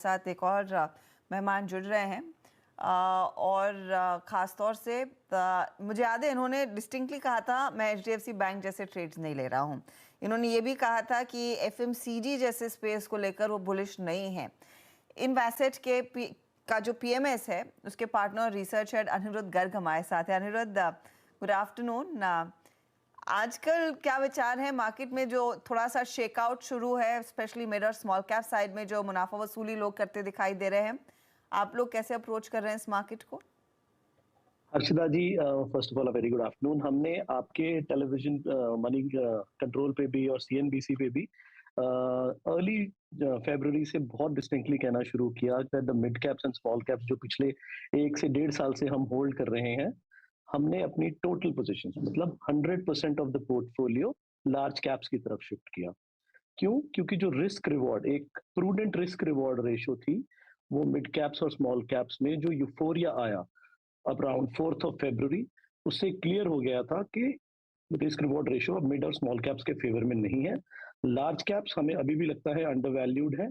साथ एक और मेहमान जुड़ रहे हैं और ख़ास तौर से मुझे याद है इन्होंने डिस्टिंक्टली कहा था मैं एचडीएफसी बैंक जैसे ट्रेड्स नहीं ले रहा हूँ। इन्होंने ये भी कहा था कि एफएमसीजी जैसे स्पेस को लेकर वो बुलिश नहीं है। इन्वेसेट का जो पीएमएस है उसके partner research head Anirudh Garg हमारे साथ है। Anirudh, good afternoon. आजकल क्या विचार है मार्केट में जो थोड़ा सा शेकआउट शुरू है, स्पेशली मिड और स्मॉल कैप साइड में जो मुनाफा वसूली लोग करते दिखाई दे रहे हैं, आप लोग कैसे अप्रोच कर रहे हैं इस मार्केट को? Harshita ji, first of all very good afternoon. हमने आपके टेलीविजन मनी कंट्रोल पे भी और सीएनबीसी पे भी अर्ली फरवरी से बहुत डिस्टिंक्टली कहना शुरू किया कि the mid caps and small caps जो पिछले 1 से 1.5 साल से हम होल्ड कर रहे हैं, हमने अपनी टोटल पोजीशन मतलब 100% of the portfolio large caps की तरफ शिफ्ट किया। क्यों? क्योंकि जो रिस्क रिवॉर्ड एक प्रूडेंट रिस्क रिवॉर्ड रेशियो थी, वो मिड कैप्स और स्मॉल कैप्स में जो यूफोरिया आया अराउंड 4th ऑफ फरवरी, उससे क्लियर हो गया था कि रिस्क रिवॉर्ड रेशियो अब मिड और स्मॉल कैप्स के फेवर में नहीं है। लार्ज कैप्स हमें अभी भी लगता है अंडर वैल्यूड है,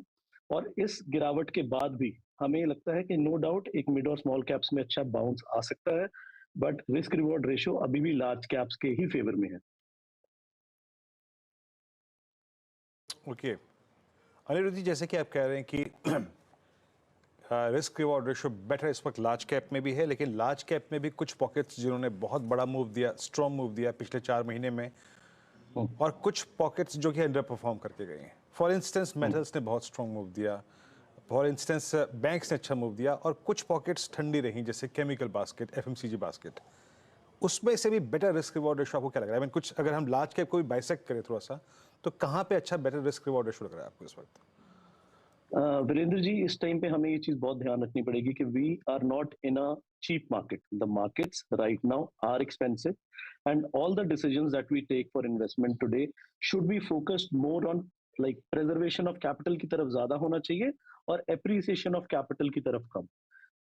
और इस गिरावट के बाद भी हमें लगता है कि नो डाउट एक मिड और स्मॉल कैप्स में अच्छा बाउंस आ सकता है, बट रिस्क रिवॉर्ड रेशियो अभी भी लार्ज कैप्स के ही फेवर में है। ओके, अनिरुद्ध जी, जैसे कि आप कह रहे हैं कि रिस्क रिवॉर्ड रेशियो बेटर इस वक्त लार्ज कैप में भी है, लेकिन लार्ज कैप में भी कुछ पॉकेट्स जिन्होंने बहुत बड़ा मूव दिया, स्ट्रॉन्ग मूव दिया पिछले 4 महीने में, और कुछ पॉकेट्स जो कि अंडर परफॉर्म करके गए हैं। फॉर इंस्टेंस मेटल्स ने बहुत स्ट्रॉन्ग मूव दिया, फॉर इंस्टेंस बैंक्स ने अच्छा मूव दिया, और कुछ पॉकेट्स ठंडी रही जैसे केमिकल बास्केट, एफएमसीजी बास्केट। उसमें से भी बेटर रिस्क रिवॉर्ड रेशियो आपको क्या लग रहा है? I mean, कुछ अगर हम लार्ज कैप को भी बाइसेक्ट करें थोड़ा सा, तो कहाँ पे अच्छा बेटर रिस्क रिवॉर्ड रेशियो लग रहा है आपको इस वक्त? वीरेंद्र जी, इस टाइम पे हमें ये चीज बहुत ध्यान रखनी पड़ेगी कि we are not in a cheap market. The markets right now are expensive, and all the decisions that we take for investment today should be focused more on like preservation of capital की तरफ ज्यादा होना चाहिए और appreciation of capital की तरफ कम।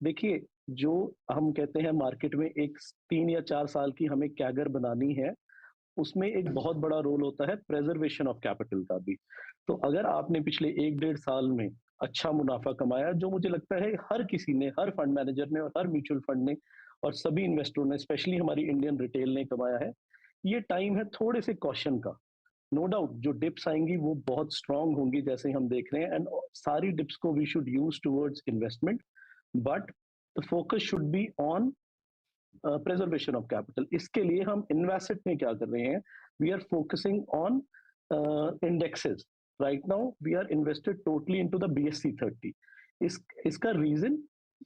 देखिए, जो हम कहते हैं मार्केट में एक 3 या 4 साल की हमें कैगर बनानी है, उसमें एक बहुत बड़ा रोल होता है प्रेजर्वेशन ऑफ कैपिटल का भी। तो अगर आपने पिछले 1 डेढ़ साल में अच्छा मुनाफा कमाया, जो मुझे लगता है हर किसी ने, हर फंड मैनेजर ने और हर म्यूचुअल फंड ने और सभी इन्वेस्टरों ने, स्पेशली हमारी इंडियन रिटेल ने कमाया है, ये टाइम है थोड़े से कॉशन का। नो डाउट जो डिप्स आएंगी वो बहुत स्ट्रांग होंगी जैसे हम देख रहे हैं, एंड सारी डिप्स को we should use towards investment, but the focus should be on preservation of capital. इसके लिए हम इन्वेस्टेड में क्या कर रहे हैं, we are focusing on indexes. Right now we are invested totally into the BSC 30। इस इसका रीजन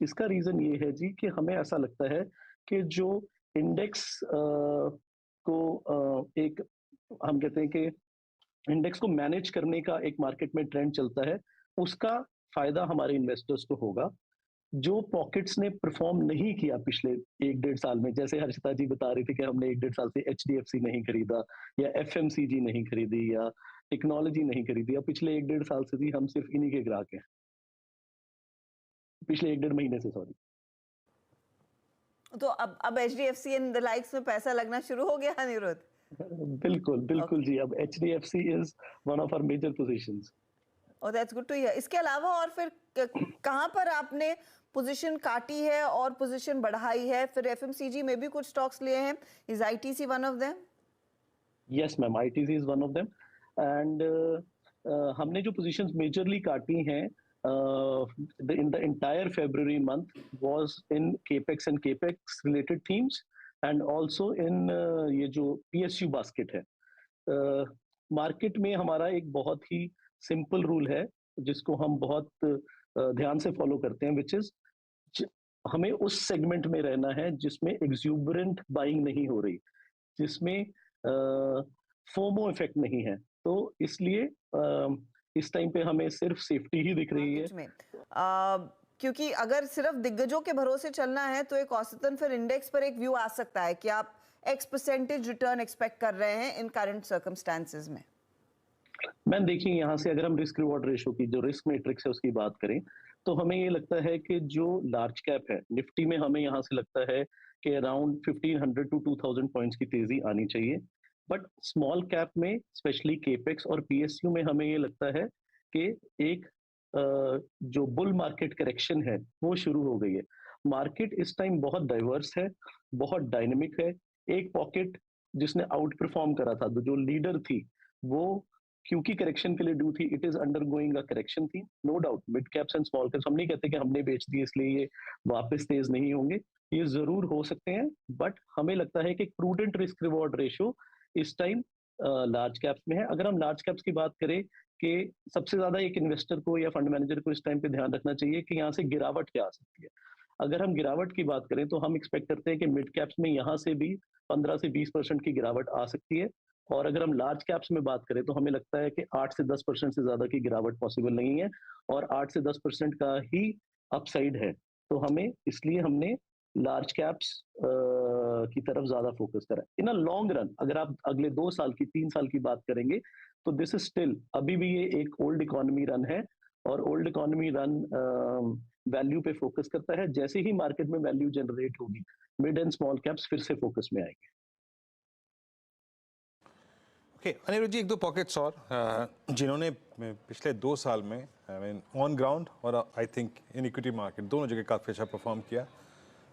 इसका रीजन ये है जी कि हमें ऐसा लगता है कि जो इंडेक्स को एक हम कहते हैं कि इंडेक्स को मैनेज करने का एक मार्केट में ट्रेंड चलता है, उसका फायदा हमारे इन्वेस्टर्स को होगा। जो पॉकेट्स ने परफॉर्म नहीं किया पिछले 1 डेढ़ साल में, जैसे हर्षिता जी बता रही थी कि हमने 1 डेढ़ साल से एचडीएफसी नहीं खरीदा या एफएमसीजी नहीं खरीदी या टेक्नोलॉजी नहीं खरीदी, या पिछले 1 डेढ़ साल से भी हम सिर्फ इन्हीं के ग्राहक हैं, पिछले 1 डेढ़ महीने से, सॉरी। तो अब एचडीएफसी एंड द लाइक्स में पैसा लगना शुरू हो गया अनिरुद्ध? बिल्कुल बिल्कुल ओके, जी, अब HDFC is one of our major positions. और दैट्स गुड टू हियर। इसके अलावा और फिर कहाँ पर आपने पोजीशन काटी है और पोजीशन बढ़ाई है? फिर एफएमसीजी में भी कुछ स्टॉक्स लिए हैं, is ITC one of them? Yes ma'am, ITC is one of them, and हमने जो पोजीशंस मेजरली काटी हैं in the entire February month was in capex and capex related themes, and also in ये जो PSU basket है। Market में हमारा एक बहुत ही सिंपल रूल है जिसको हम बहुत ध्यान से फॉलो करते हैं, विच इज हमें उस सेगमेंट में रहना है जिसमें एग्जूबरेंट बाइंग नहीं हो रही, जिसमें फोमो इफेक्ट नहीं है। तो इसलिए इस टाइम पे हमें सिर्फ सेफ्टी ही दिख रही है। में क्योंकि अगर सिर्फ दिग्गजों के भरोसे चलना है तो एक औसतन फिर इंडेक्स पर एक व्यू आ सकता है कि आप X% रिटर्न एक्सपेक्ट कर रहे हैं इन करंट सर्कमस्टेंसेस में। मैम देखिए, यहाँ से अगर हम रिस्क रिवॉर्ड रेशो की जो रिस्क मैट्रिक्स है उसकी बात करें, तो हमें ये लगता है कि जो लार्ज कैप है निफ्टी में, हमें यहाँ से लगता है कि अराउंड 1500 टू 2000 पॉइंट्स की तेजी आनी चाहिए। बट स्मॉल कैप में स्पेशली केपेक्स और पीएसयू में हमें ये लगता है कि एक जो बुल मार्केट करेक्शन है वो शुरू हो गई है। मार्केट इस टाइम बहुत डाइवर्स है, बहुत डायनेमिक है। एक पॉकेट जिसने आउट परफॉर्म करा था, जो लीडर थी, वो क्योंकि करेक्शन के लिए ड्यू थी, it is undergoing a correction थी, no doubt. Mid caps and small caps, हम नहीं कहते कि हमने बेच दिए इसलिए ये वापस तेज नहीं होंगे, ये जरूर हो सकते हैं, बट हमें लगता है कि प्रूडेंट रिस्क रिवॉर्ड रेशियो इस टाइम लार्ज कैप्स में है। अगर हम लार्ज कैप्स की बात करें कि सबसे ज्यादा एक इन्वेस्टर को या फंड मैनेजर को इस टाइम पे ध्यान रखना चाहिए कि यहाँ से गिरावट क्या आ सकती है। अगर हम गिरावट की बात करें तो हम एक्सपेक्ट करते हैं कि मिड कैप्स में यहाँ से भी 15 से 20% की गिरावट आ सकती है, और अगर हम लार्ज कैप्स में बात करें तो हमें लगता है कि 8 से 10% से ज्यादा की गिरावट पॉसिबल नहीं है, और 8 से 10% का ही अपसाइड है। तो हमें इसलिए हमने लार्ज कैप्स की तरफ ज्यादा फोकस करा। इन अ लॉन्ग रन अगर आप अगले 2 साल की 3 साल की बात करेंगे तो दिस इज स्टिल, अभी भी ये एक ओल्ड इकोनॉमी रन है, और ओल्ड इकोनॉमी रन वैल्यू पे फोकस करता है। जैसे ही मार्केट में वैल्यू जनरेट होगी, मिड एंड स्मॉल कैप्स फिर से फोकस में आएंगे। ओके अनिरुद्ध जी, एक दो पॉकेट्स और जिन्होंने पिछले 2 साल में आई मीन ऑन ग्राउंड और I think in equity market दोनों जगह काफ़ी अच्छा परफॉर्म किया,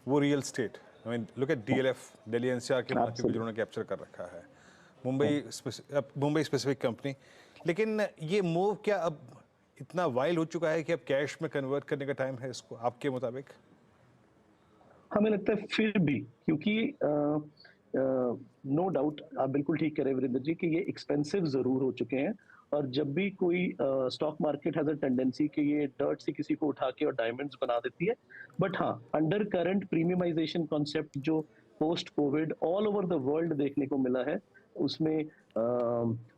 वो real estate. I mean look at DLF, Delhi NCR के मार्केट को जिन्होंने कैप्चर कर रखा है, मुंबई स्पेसिफिक कंपनी। लेकिन ये मूव क्या अब इतना वाइल्ड हो चुका है कि अब कैश में कन्वर्ट करने का टाइम है इसको, आपके मुताबिक? हमें लगता है फिर भी, क्योंकि नो डाउट आप बिल्कुल ठीक कह रहे हैं वीरेंद्र जी कि ये एक्सपेंसिव जरूर हो चुके हैं, और जब भी कोई stock market has a tendency कि ये डर्ट से किसी को उठा के और डायमंड्स बना देती है। बट हाँ, अंडर करंट प्रीमियमाइजेशन कॉन्सेप्ट जो post Covid all over the world देखने को मिला है, उसमें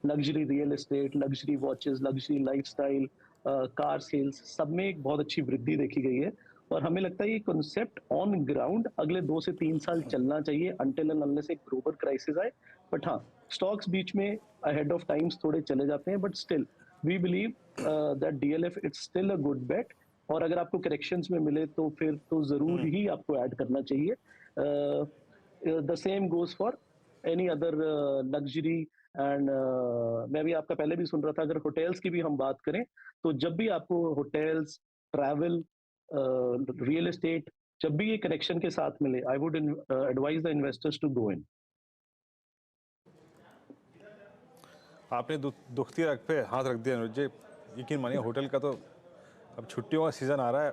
luxury real estate, luxury watches, luxury lifestyle, car sales, सब में एक बहुत अच्छी वृद्धि देखी गई है। और हमें लगता है ये कॉन्सेप्ट ऑन ग्राउंड अगले 2 से 3 साल चलना चाहिए, अनटिल एंड अनलेस एक ग्लोबल क्राइसिस आए। बट हाँ, स्टॉक्स बीच में अहेड ऑफ टाइम्स थोड़े चले जाते हैं, but still we believe that DLF it's still a good bet. और अगर आपको करेक्शंस में मिले तो फिर तो जरूर ही आपको ऐड करना चाहिए। The same goes for any other luxury and मैं भी आपका पहले भी सुन रहा था, अगर होटल्स की भी हम बात करें तो जब भी आपको होटल्स, ट्रैवल, रियल एस्टेट, जब भी ये कनेक्शन के साथ मिले, I would advise the investors to go in. आपने दुखती रग पे हाथ रख दिया अनुज जी। यकीन मानिए, होटल का तो अब छुट्टियों का सीज़न आ रहा है,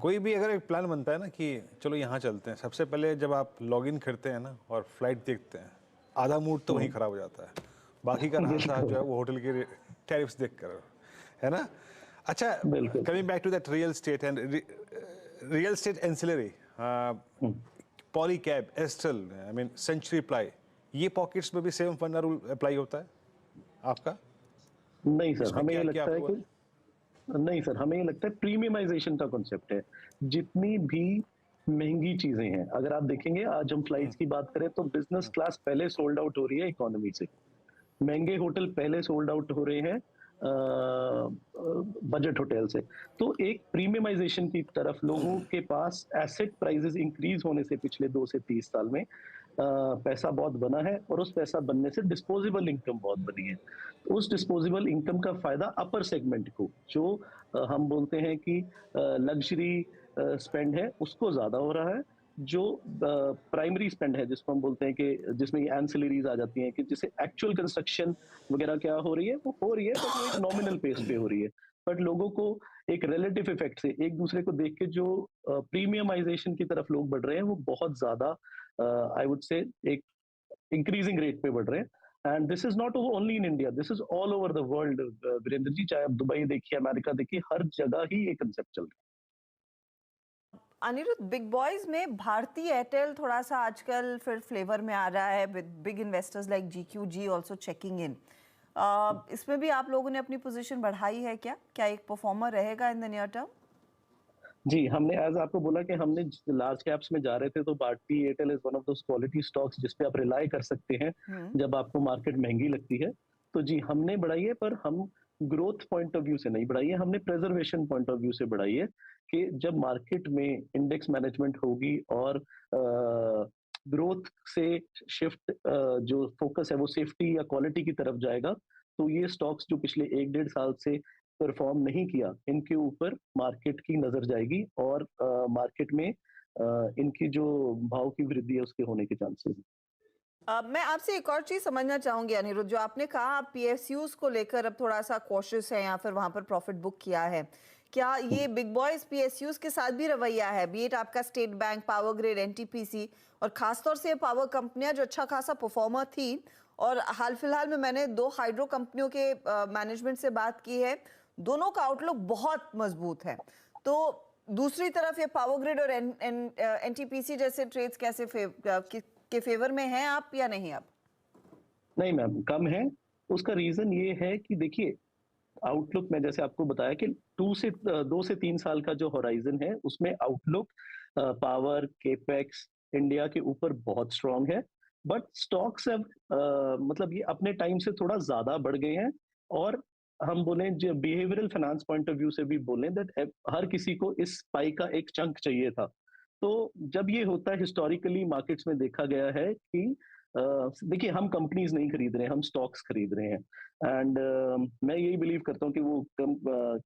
कोई भी अगर एक प्लान बनता है ना कि चलो यहाँ चलते हैं, सबसे पहले जब आप लॉग इन करते हैं ना और फ्लाइट देखते हैं, आधा मूड तो वहीं ख़राब हो जाता है, बाकी का रहा साहब जो है वो होटल के टैरिफ्स देख कर, है ना। अच्छा, coming back to that real estate and real estate ancillary, Polycab, Astral, I mean century ply, ये पॉकेट्स में भी सेम फंडा रूल अप्लाई होता है आपका? नहीं सर, इसमें हमें ये क्या लगता है हुआ? कि नहीं सर, हमें ये लगता है प्रीमियमाइजेशन का कॉन्सेप्ट है। जितनी भी महंगी चीजें हैं, अगर आप देखेंगे आज हम फ्लाइट्स की बात करें तो बिजनेस क्लास पहले सोल्ड आउट हो रही है इकोनॉमी से, महंगे होटल पहले सोल्ड आउट हो रहे हैं बजट होटल से। तो एक प्रीमियमाइजेशन की तरफ लोगों के पास एसेट प्राइसेस इंक्रीज होने से पिछले 2 से 30 साल में पैसा बहुत बना है, और उस पैसा बनने से डिस्पोजेबल इनकम बहुत बनी है। तो उस डिस्पोजेबल इनकम का फायदा अपर सेगमेंट को, जो हम बोलते हैं कि लग्जरी स्पेंड है, उसको ज्यादा हो रहा है। जो प्राइमरी स्पेंड है, जिसको हम बोलते हैं कि जिसमें एंसिलरीज आ जाती हैं, कि जिसे एक्चुअल कंस्ट्रक्शन वगैरह क्या हो रही है, वो हो रही है, बट वो एक नॉमिनल पेस पे हो रही है। बट लोगों को एक रिलेटिव इफेक्ट से एक दूसरे को देख के जो प्रीमियमाइजेशन की तरफ लोग बढ़ रहे हैं, वो बहुत ज्यादा आई वुड से एक इंक्रीजिंग रेट पे बढ़ रहे हैं। And this is not only in India, this is all over the world Virendra ji. चाहे आप दुबई देखिए, अमेरिका देखिए, हर जगह ही ये कंसेप्ट चल रहा है। अनिरुद्ध, बिग बॉयज में भारती एयरटेल थोड़ा सा आजकल फिर फ्लेवर में आ रहा है, with big investors like GQG also checking in. इसमें भी आप लोगों ने अपनी पोजीशन बढ़ाई है क्या? क्या एक परफॉर्मर रहेगा इन द नियर टर्म? जी, हमने एज आपको बोला कि हमने लार्ज कैप्स में जा रहे थे, तो Bharti Airtel is one of those quality stocks जिस पे आप रिलाई कर सकते हैं जब आपको मार्केट महंगी लगती है। तो जी, हमने बढ़ाई है, पर हम ग्रोथ पॉइंट ऑफ व्यू से नहीं बढ़ाई है, हमने प्रेजर्वेशन पॉइंट ऑफ व्यू से बढ़ाई है कि जब मार्केट में इंडेक्स मैनेजमेंट होगी और ग्रोथ से शिफ्ट जो फोकस है वो सेफ्टी या क्वालिटी की तरफ जाएगा, तो ये स्टॉक्स जो पिछले 1-1.5 साल से परफॉर्म नहीं किया, इनके ऊपर मार्केट की नजर जाएगी और मार्केट में इनकी जो भाव की वृद्धि है उसके होने के चांसेस हैं। मैं आपसे एक और चीज समझना चाहूंगी अनिरुद्ध, जो आपने कहा आप पीएसयूज को लेकर अब थोड़ा सा कॉशियस है या फिर वहां पर प्रॉफिट बुक किया है, क्या ये बिग बॉयज पीएसयूज के साथ भी रवैया है, बीट आपका state bank, power grid, NTPC और खासतौर से पावर कंपनियां जो अच्छा खासा परफॉर्मर थी, और हाल फिलहाल में मैंने 2 हाइड्रो कंपनियों के मैनेजमेंट से बात की है, दोनों का आउटलुक बहुत मजबूत है। तो दूसरी तरफ ये पावर ग्रिड और एनटीपीसी जैसे ट्रेड्स कैसे के फेवर में हैं आप या नहीं अब? नहीं मैम, कम है। उसका रीजन ये है कि देखिए, आउटलुक मैं जैसे आपको बताया कि 2 से 3 साल का जो होराइजन है उसमें आउटलुक पावर केपेक्स इंडिया के ऊपर बहुत स्ट्रांग है, बट स्टॉक्स अब मतलब ये अपने टाइम से थोड़ा ज्यादा बढ़ गए हैं। और हम बोले जो behavioural finance point of view से भी बोले दैट हर किसी को इस पाई का एक चंक चाहिए था। तो जब ये होता है, हिस्टोरिकली मार्केट्स में देखा गया है कि देखिए, हम कंपनीज नहीं खरीद रहे हैं, हम स्टॉक्स खरीद रहे हैं। एंड मैं यही बिलीव करता हूँ कि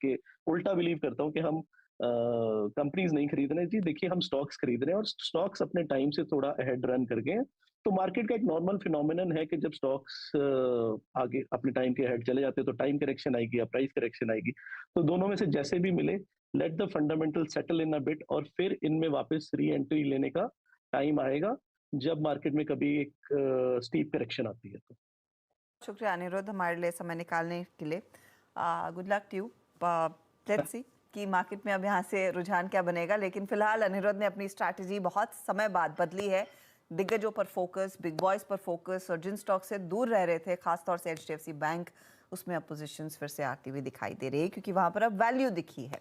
के उल्टा बिलीव करता हूँ कि हम कंपनीज नहीं खरीद रहे हैं जी। देखिए, हम स्टॉक्स खरीद रहे हैं और स्टॉक्स अपने टाइम से थोड़ा अहेड रन कर गए हैं। तो मार्केट का एक नॉर्मल फिनोमिनन है कि जब स्टॉक्स आगे अपने टाइम के अहेड चले जाते हैं तो टाइम करेक्शन आएगी या प्राइस करेक्शन आएगी। तो दोनों में से जैसे भी मिले, let the fundamental settle in a bit और फिर इनमें वापस री एंट्री लेने का टाइम आएगा जब मार्केट में कभी एक स्टीप करेक्शन आती है। तो शुक्रिया अनिरुद्ध हमारे लिए समय निकालने के लिए। Good luck to you. Let's see कि मार्केट में अब यहाँ से रुझान क्या बनेगा, लेकिन फिलहाल अनिरुद्ध ने अपनी स्ट्रैटेजी बहुत समय बाद बदली है। दिग्गजों पर फोकस, बिग बॉयज पर फोकस, और जिन स्टॉक से दूर रह रहे थे खासतौर से एचडीएफसी बैंक, उसमें अब पोजीशंस फिर से आती हुई दिखाई दे रही है क्योंकि वहां पर अब वैल्यू दिखी है।